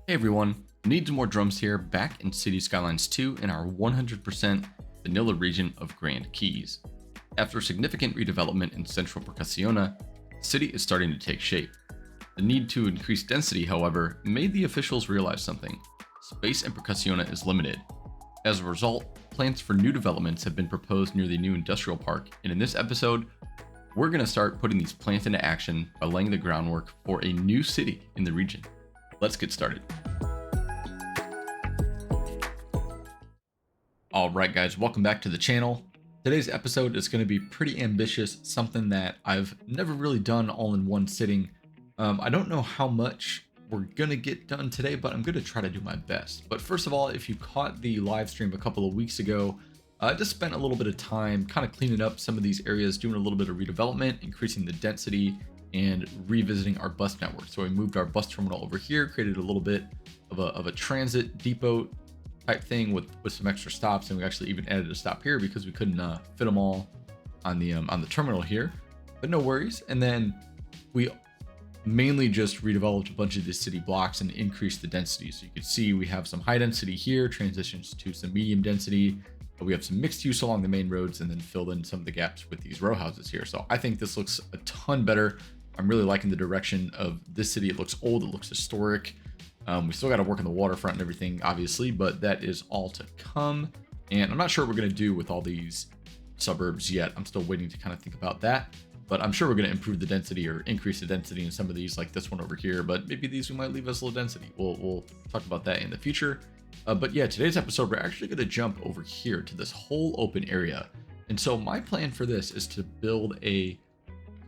Hey everyone, Needs More Drums here, back in City Skylines 2 in our 100% vanilla region of Grand Keys. After significant redevelopment in Central Percussiona, the city is starting to take shape. The need to increase density, however, made the officials realize something. Space in Percussiona is limited. As a result, plans for new developments have been proposed near the new industrial park, and in this episode, we're going to start putting these plans into action by laying the groundwork for a new city in the region. Let's get started. Alright guys, welcome back to the channel. Today's episode is going to be pretty ambitious, something that I've never really done all in one sitting. I don't know how much we're going to get done today, but I'm going to try to do my best. But first of all, if you caught the live stream a couple of weeks ago, I just spent a little bit of time kind of cleaning up some of these areas, doing a little bit of redevelopment, increasing the density, and revisiting our bus network. So we moved our bus terminal over here, created a little bit of a transit depot type thing with some extra stops, and we actually even added a stop here because we couldn't fit them all on the terminal here, but no worries. And then we mainly just redeveloped a bunch of the city blocks and increased the density. So you can see we have some high density here, transitions to some medium density. We have some mixed use along the main roads, and then filled in some of the gaps with these row houses here. So I think this looks a ton better. I'm really liking the direction of this city. It looks old, it looks historic. We still got to work on the waterfront and everything, obviously, but that is all to come. And I'm not sure what we're going to do with all these suburbs yet. I'm still waiting to kind of think about that, but I'm sure we're going to improve the density or increase the density in some of these, like this one over here, but maybe these we might leave as low density. We'll talk about that in the future. But yeah, today's episode, we're actually going to jump over here to this whole open area. And so my plan for this is to build a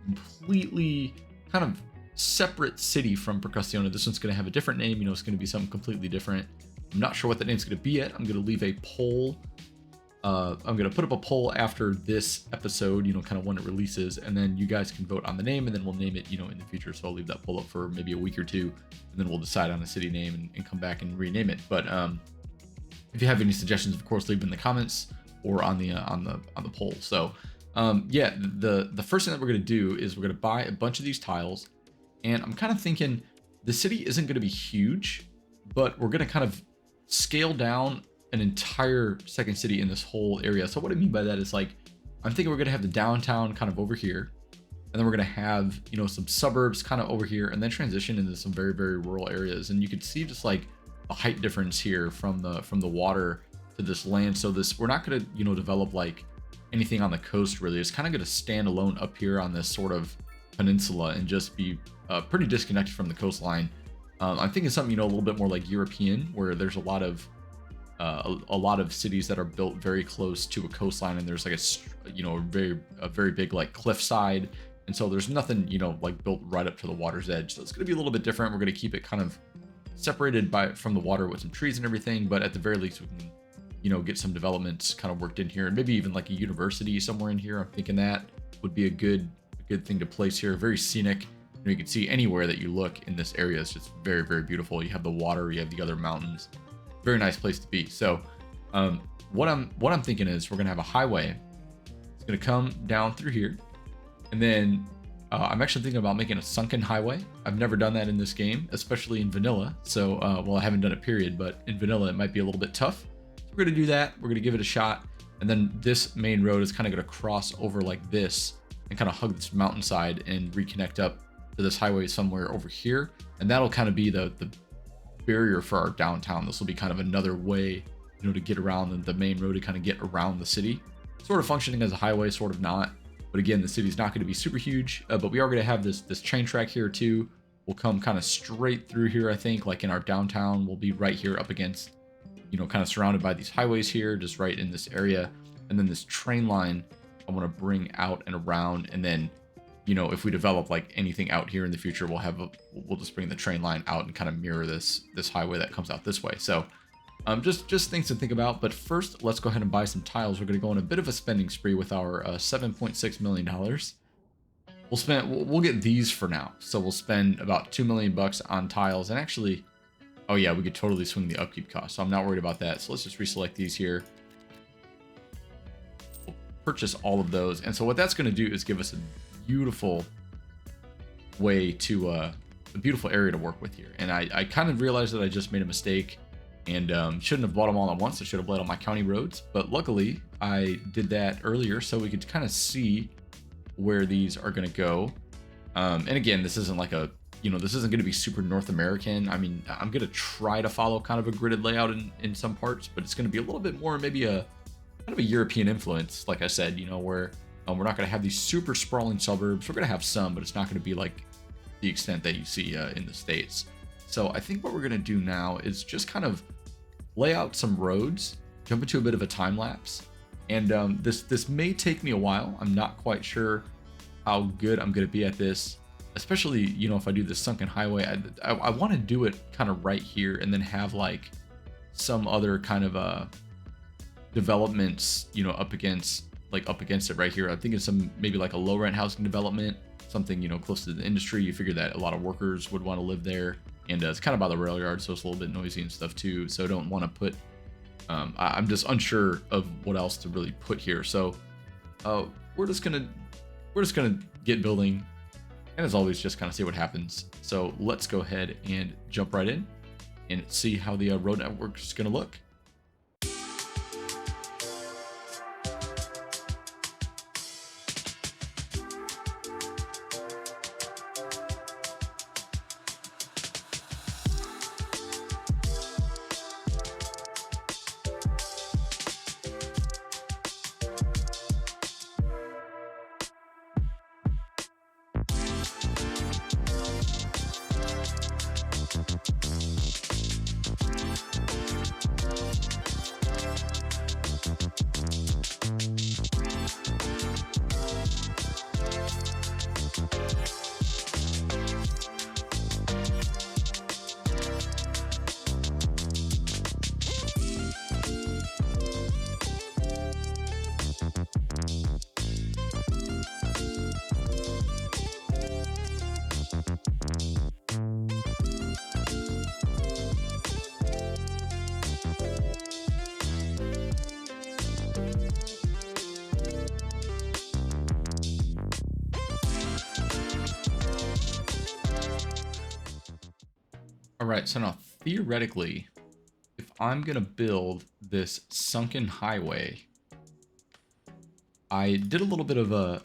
completely kind of separate city from Percussiona. This one's going to have a different name. It's going to be something completely different. I'm not sure what that name's going to be yet. I'm going to leave a poll. I'm going to put up a poll after this episode, kind of when it releases, and then you guys can vote on the name, and then we'll name it, in the future. So I'll leave that poll up for maybe a week or two, and then we'll decide on a city name and come back and rename it. But if you have any suggestions, of course, leave them in the comments or on the poll. So yeah, the first thing that we're going to do is we're going to buy a bunch of these tiles. And I'm kind of thinking the city isn't going to be huge, but we're going to kind of scale down an entire second city in this whole area. So what I mean by that is, like, I'm thinking we're going to have the downtown kind of over here, and then we're going to have, some suburbs kind of over here, and then transition into some very, very rural areas. And you can see just like a height difference here from the water to this land. So we're not going to, develop like anything on the coast really. It's kind of going to stand alone up here on this sort of peninsula and just be pretty disconnected from the coastline. I'm thinking something, a little bit more like European, where there's a lot of cities that are built very close to a coastline, and there's like a very big like cliffside, and so there's nothing, like built right up to the water's edge. So it's going to be a little bit different. We're going to keep it kind of separated from the water with some trees and everything, but at the very least we can, get some developments kind of worked in here, and maybe even like a university somewhere in here. I'm thinking that would be a good thing to place here. Very scenic. You can see anywhere that you look in this area, it's just very, very beautiful. You have the water, you have the other mountains. Very nice place to be. So what I'm thinking is we're gonna have a highway. It's gonna come down through here, and then I'm actually thinking about making a sunken highway. I've never done that in this game, especially in vanilla. So well, I haven't done it period, but in vanilla it might be a little bit tough. So we're gonna do that. We're gonna give it a shot, and then this main road is kind of gonna cross over like this and kind of hug this mountainside and reconnect up to this highway somewhere over here, and that'll kind of be the barrier for our downtown. This will be kind of another way, to get around the main road, to kind of get around the city, sort of functioning as a highway, sort of not. But again, the city's not going to be super huge, but we are going to have this train track here too. We'll come kind of straight through here. I think like in our downtown, we'll be right here up against, kind of surrounded by these highways here, just right in this area. And then this train line I want to bring out and around, and then if we develop like anything out here in the future, we'll just bring the train line out and kind of mirror this highway that comes out this way. So just things to think about. But first, let's go ahead and buy some tiles. We're going to go on a bit of a spending spree with our $7.6 million. We'll get these for now. So we'll spend about $2 million on tiles. And actually, oh yeah, we could totally swing the upkeep cost, so I'm not worried about that. So let's just reselect these here. We'll purchase all of those. And so what that's going to do is give us a beautiful way to a beautiful area to work with here. And I kind of realized that I just made a mistake and shouldn't have bought them all at once. I should have bought all my county roads, but luckily I did that earlier so we could kind of see where these are going to go. And again, this isn't like a, this isn't going to be super North American. I mean, I'm going to try to follow kind of a gridded layout in some parts, but it's going to be a little bit more maybe a kind of a European influence, like I said, where we're not going to have these super sprawling suburbs. We're going to have some, but it's not going to be like the extent that you see in the States. So I think what we're going to do now is just kind of lay out some roads, jump into a bit of a time lapse. And this may take me a while. I'm not quite sure how good I'm going to be at this, especially, if I do this sunken highway. I want to do it kind of right here and then have like some other kind of developments, up against it right here. I think it's some maybe like a low rent housing development, something, close to the industry. You figure that a lot of workers would want to live there. And it's kind of by the rail yard, so it's a little bit noisy and stuff too. So I don't want to put, I'm just unsure of what else to really put here. So we're just gonna get building, and as always, just kind of see what happens. So let's go ahead and jump right in and see how the road network is gonna look. All right, so now theoretically, if I'm gonna build this sunken highway, I did a little bit of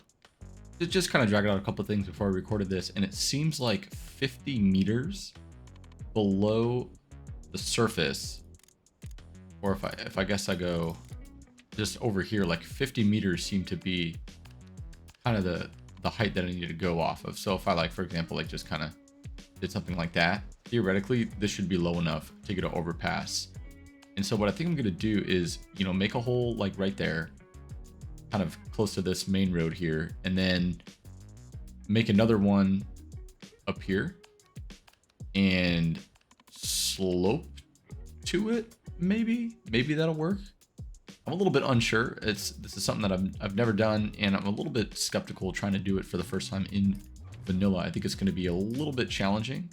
just kind of drag out a couple of things before I recorded this, and it seems like 50 meters below the surface, or if I guess I go just over here, like 50 meters seem to be kind of the height that I need to go off of. So if I, like, for example, like just kind of did something like that, theoretically this should be low enough to get an overpass. And so what I think I'm going to do is, make a hole like right there, kind of close to this main road here, and then make another one up here and slope to it. Maybe that'll work. I'm a little bit unsure. This is something that I've never done, and I'm a little bit skeptical trying to do it for the first time in vanilla. I think it's going to be a little bit challenging,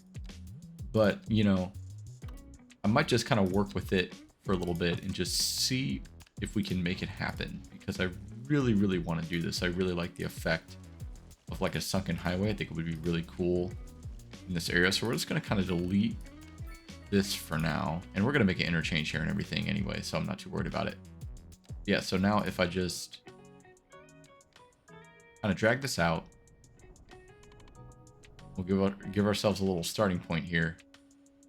but I might just kind of work with it for a little bit and just see if we can make it happen, because I really want to do this. I really like the effect of like a sunken highway. I think it would be really cool in this area. So we're just going to kind of delete this for now, and we're going to make an interchange here and everything anyway, so I'm not too worried about it. Yeah, so now if I just kind of drag this out, we'll give ourselves a little starting point here.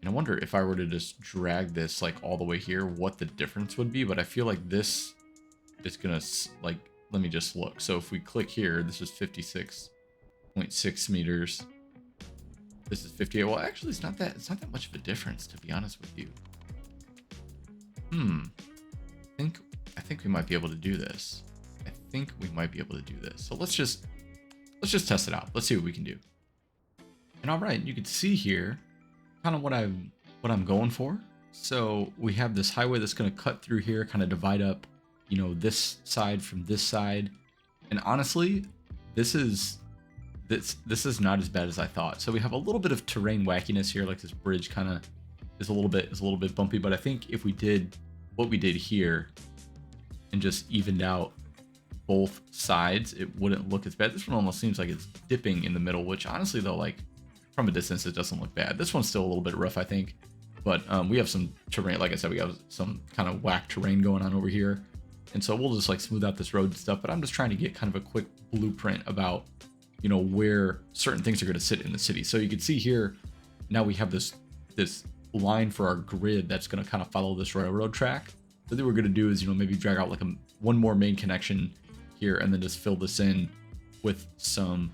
And I wonder if I were to just drag this like all the way here, what the difference would be. But I feel like this is gonna, like, let me just look. So if we click here, this is 56.6 meters. This is 58. Well, actually, it's not that much of a difference, to be honest with you. I think we might be able to do this. So let's just test it out. Let's see what we can do. And all right, you can see here kind of what I'm going for. So we have this highway that's going to cut through here, kind of divide up, this side from this side. And honestly, this is not as bad as I thought. So we have a little bit of terrain wackiness here, like this bridge kind of is a little bit bumpy. But I think if we did what we did here and just evened out both sides, it wouldn't look as bad. This one almost seems like it's dipping in the middle, which honestly though, like, from a distance, it doesn't look bad. This one's still a little bit rough, I think, but we have some terrain. Like I said, we have some kind of whack terrain going on over here. And so we'll just like smooth out this road and stuff, but I'm just trying to get kind of a quick blueprint about, you know, where certain things are going to sit in the city. So you can see here, now we have this line for our grid that's going to kind of follow this railroad track. So what we're going to do is, you know, maybe drag out like one more main connection here and then just fill this in with some,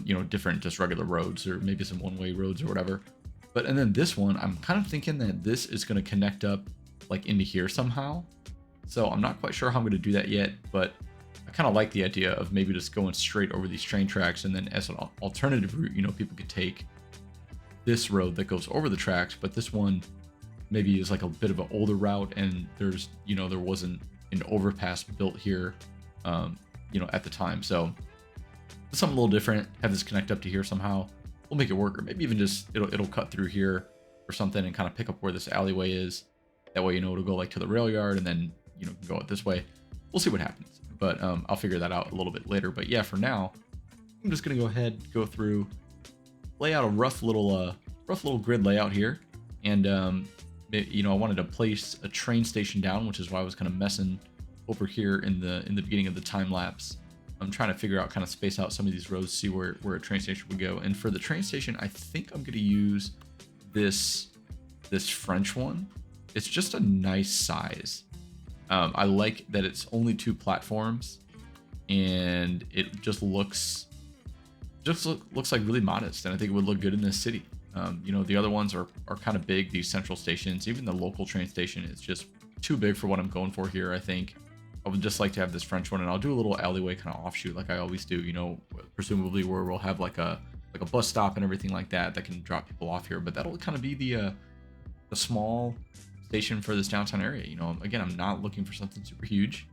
you know, different just regular roads or maybe some one-way roads or whatever. But, and then this one, I'm kind of thinking that this is going to connect up like into here somehow. So I'm not quite sure how I'm going to do that yet, but I kind of like the idea of maybe just going straight over these train tracks, and then as an alternative route, you know, people could take this road that goes over the tracks, but this one maybe is like a bit of an older route, and there's, you know, there wasn't an overpass built here, you know, at the time. So something a little different, have this connect up to here somehow. We'll make it work, or maybe even just it'll cut through here or something and kind of pick up where this alleyway is. That way, you know, it'll go like to the rail yard and then, you know, go out this way. We'll see what happens, but I'll figure that out a little bit later. But yeah, for now, I'm just gonna go through, lay out a rough little grid layout here, and you know, I wanted to place a train station down, which is why I was kind of messing over here in the beginning of the time lapse. I'm trying to figure out, kind of space out some of these roads, see where a train station would go. And for the train station, I think I'm gonna use this French one. It's just a nice size. I like that it's only 2 platforms, and it just looks like really modest, and I think it would look good in this city. You know, the other ones are kind of big, these central stations. Even the local train station is just too big for what I'm going for here. I think I would just like to have this French one, and I'll do a little alleyway kind of offshoot like I always do, you know, presumably where we'll have like a bus stop and everything like that can drop people off here. But that'll kind of be the small station for this downtown area. You know, again, I'm not looking for something super huge.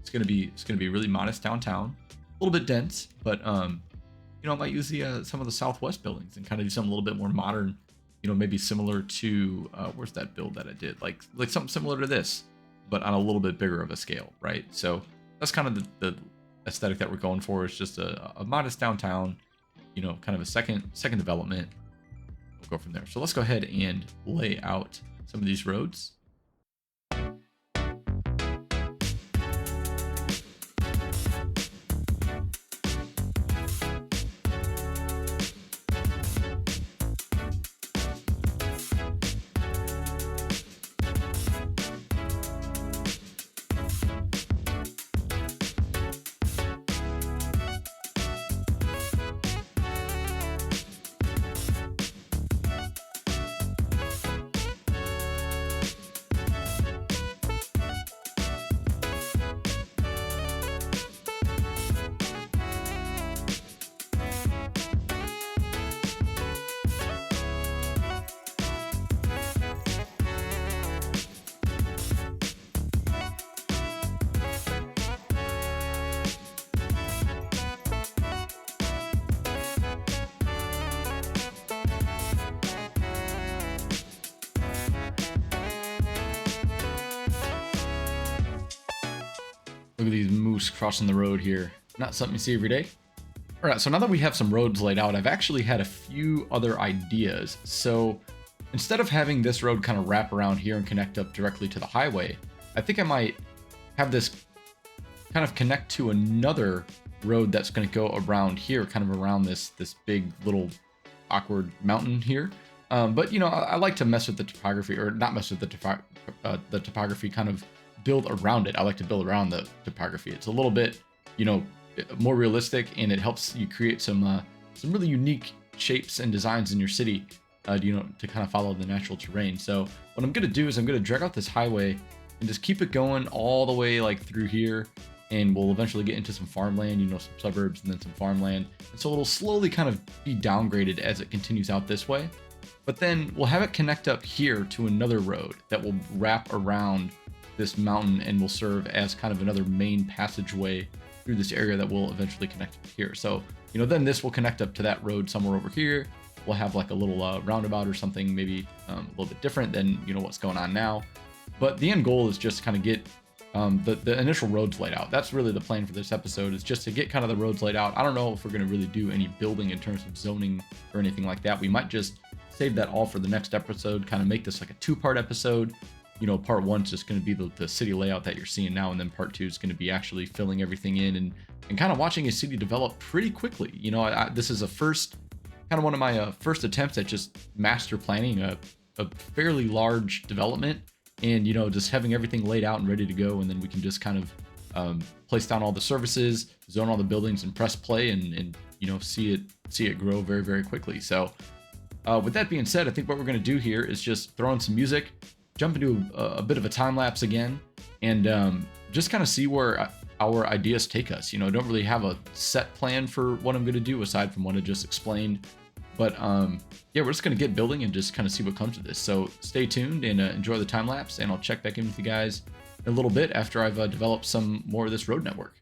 It's gonna be really modest downtown, a little bit dense, but you know, I might use some of the Southwest buildings and kind of do something a little bit more modern. You know, maybe similar to where's that build that I did, like something similar to this, but on a little bit bigger of a scale, right? So that's kind of the aesthetic that we're going for. Is just a modest downtown, you know, kind of a second development. We'll go from there. So let's go ahead and lay out some of these roads. Look at these moose crossing the road here. Not something you see every day. All right, so now that we have some roads laid out, I've actually had a few other ideas. So instead of having this road kind of wrap around here and connect up directly to the highway, I think I might have this kind of connect to another road that's going to go around here, kind of around this big little awkward mountain here. But you know, I like to mess with the topography, or not mess with the topography, kind of build around it. I like to build around the topography. It's a little bit, you know, more realistic, and it helps you create some really unique shapes and designs in your city, you know, to kind of follow the natural terrain. So what I'm going to do is I'm going to drag out this highway and just keep it going all the way like through here, and we'll eventually get into some farmland, you know, some suburbs and then some farmland. And so it'll slowly kind of be downgraded as it continues out this way. But then we'll have it connect up here to another road that will wrap around this mountain and will serve as kind of another main passageway through this area that will eventually connect here. So, you know, then this will connect up to that road somewhere over here. We'll have like a little roundabout or something, maybe a little bit different than, you know, what's going on now. But the end goal is just kind of get the initial roads laid out. That's really the plan for this episode, is just to get kind of the roads laid out. I don't know if we're going to really do any building in terms of zoning or anything like that. We might just save that all for the next episode, kind of make this like a two-part episode. You know, part one's just going to be the city layout that you're seeing now, and then part two is going to be actually filling everything in and kind of watching a city develop pretty quickly. You know, this is kind of one of my first attempts at just master planning a fairly large development, and you know, just having everything laid out and ready to go, and then we can just kind of place down all the services, zone all the buildings, and press play, and you know, see it grow very, very quickly. So with that being said, I think what we're going to do here is just throw in some music, jump into a bit of a time lapse again, and just kind of see where our ideas take us. You know, I don't really have a set plan for what I'm going to do aside from what I just explained. But yeah, we're just going to get building and just kind of see what comes of this. So stay tuned and enjoy the time lapse, and I'll check back in with you guys in a little bit after I've developed some more of this road network.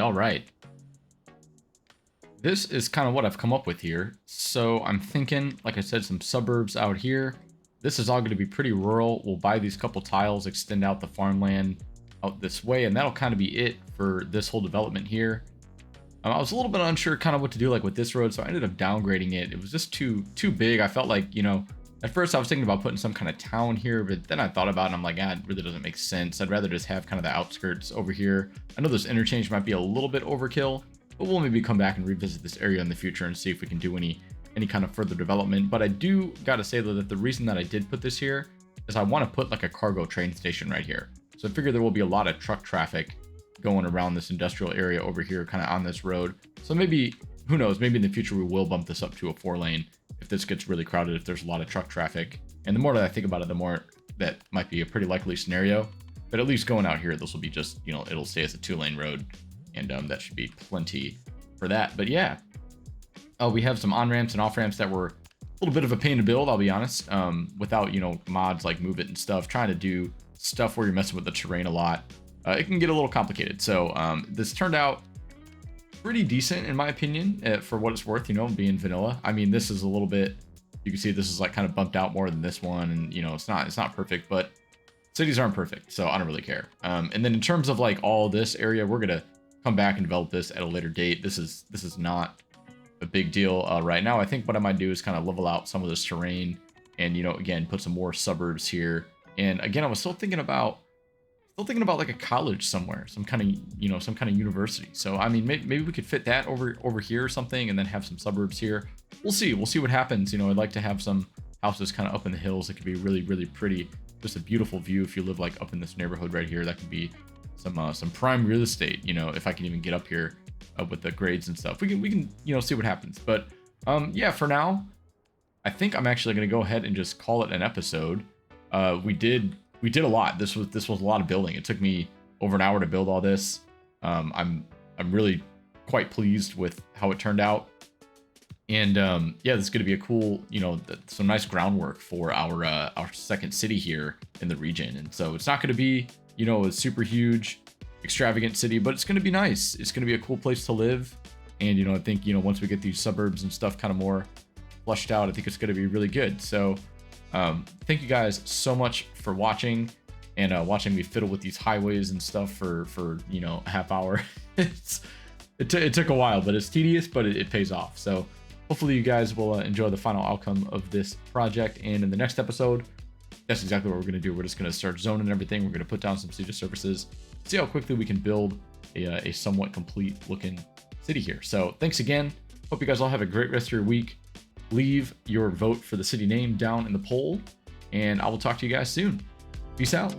All right. This is kind of what I've come up with here. So I'm thinking, like I said, some suburbs out here. This is all going to be pretty rural. We'll buy these couple tiles, extend out the farmland out this way, and that'll kind of be it for this whole development here. I was a little bit unsure kind of what to do like with this road, so I ended up downgrading it. It was just too big. I felt like, you know, at first I was thinking about putting some kind of town here, but then I thought about it and I'm like, it really doesn't make sense. I'd rather just have kind of the outskirts over here. I know this interchange might be a little bit overkill, but we'll maybe come back and revisit this area in the future and see if we can do any kind of further development. But I do gotta say though that the reason that I did put this here is I want to put like a cargo train station right here. So I figure there will be a lot of truck traffic going around this industrial area over here kind of on this road. So maybe, who knows, maybe in the future we will bump this up to a 4-lane if this gets really crowded, if there's a lot of truck traffic. And the more that I think about it, the more that might be a pretty likely scenario. But at least going out here, this will be just, you know, it'll stay as a 2-lane road, and that should be plenty for that. But yeah, we have some on-ramps and off-ramps that were a little bit of a pain to build, I'll be honest, without, you know, mods like Move It and stuff. Trying to do stuff where you're messing with the terrain a lot, it can get a little complicated. So this turned out pretty decent in my opinion, for what it's worth, you know, being vanilla. I mean, this is a little bit, you can see this is like kind of bumped out more than this one, and you know, it's not perfect, but cities aren't perfect, so I don't really care. And then in terms of like all this area, we're gonna come back and develop this at a later date. This is not a big deal right now. I think what I might do is kind of level out some of this terrain and, you know, again, put some more suburbs here. And again, I was still thinking about like a college somewhere, some kind of university. So I mean, maybe we could fit that over here or something, and then have some suburbs here. We'll see what happens. You know, I'd like to have some houses kind of up in the hills. It could be really pretty, just a beautiful view. If you live like up in this neighborhood right here, that could be some prime real estate. You know, if I can even get up here with the grades and stuff, we can you know, see what happens. But yeah, for now, I think I'm actually going to go ahead and just call it an episode. We did a lot. This was a lot of building. It took me over an hour to build all this. I'm really quite pleased with how it turned out. And yeah, this is going to be a cool, you know, some nice groundwork for our second city here in the region. And so it's not going to be, you know, a super huge, extravagant city, but it's going to be nice. It's going to be a cool place to live. And, you know, I think, you know, once we get these suburbs and stuff kind of more flushed out, I think it's going to be really good. So thank you guys so much for watching and watching me fiddle with these highways and stuff for you know, a half hour. It took a while, but it's tedious, but it pays off. So hopefully you guys will enjoy the final outcome of this project. And in the next episode, that's exactly what we're going to do. We're just going to start zoning everything. We're going to put down some city services, see how quickly we can build a somewhat complete looking city here. So thanks again. Hope you guys all have a great rest of your week. Leave your vote for the city name down in the poll, and I will talk to you guys soon. Peace out.